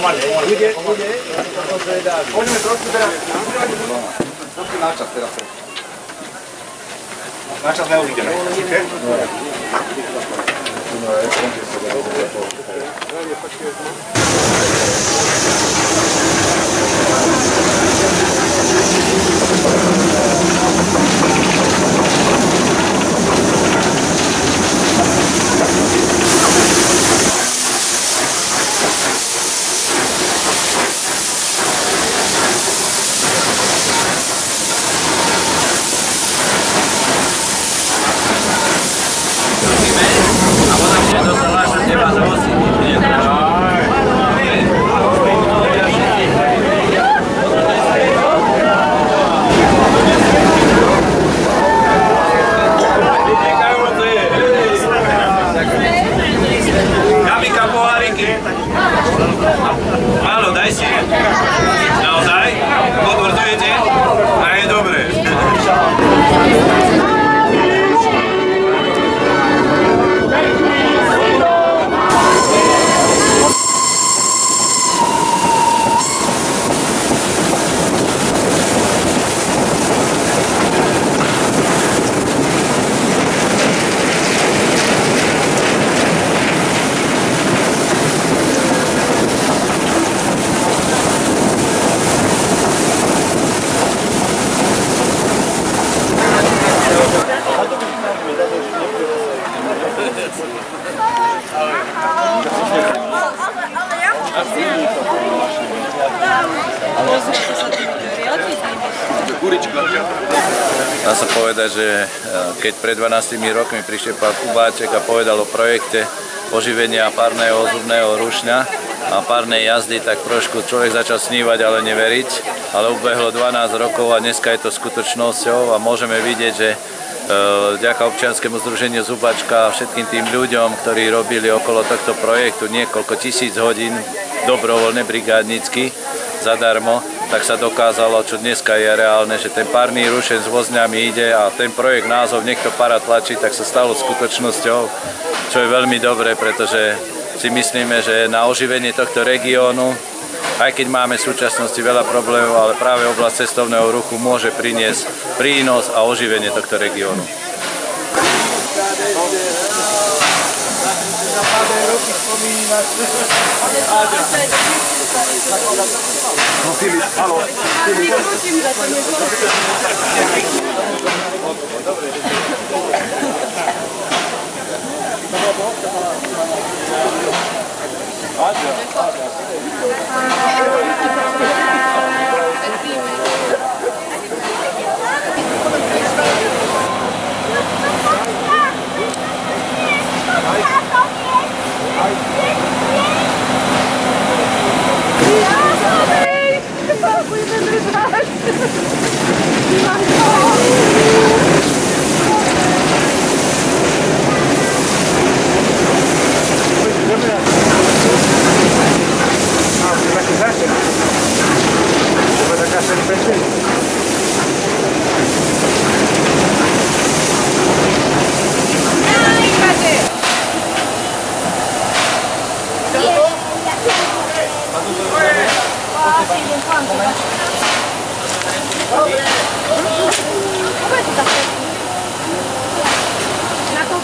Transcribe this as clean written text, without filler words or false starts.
Poďme trošku teraz. Trošku načas teraz. Načas neuvidíme. Málo, daj si. Naozaj? Potvrdzujete? A je dobré. Dá sa povedať, že keď pred 12 rokmi prišiel pán Kubáček a povedal o projekte oživenia párneho zubného rušňa a párnej jazdy, tak trošku človek začal snívať, ale neveriť. Ale ubehlo 12 rokov a dneska je to skutočnosťou a môžeme vidieť, že vďaka občianskému združeniu Zubačka a všetkým tým ľuďom, ktorí robili okolo tohto projektu niekoľko tisíc hodín dobrovoľne, brigádnicky, zadarmo, tak sa dokázalo, čo dneska je reálne, že ten párny rušeň s vozňami ide a ten projekt názov Nech to para tlačí, tak sa stalo skutočnosťou, čo je veľmi dobré, pretože si myslíme, že na oživenie tohto regiónu, aj keď máme v súčasnosti veľa problémov, ale práve oblasť cestovného ruchu môže priniesť prínos a oživenie tohto regiónu. No Filip, halo. Na to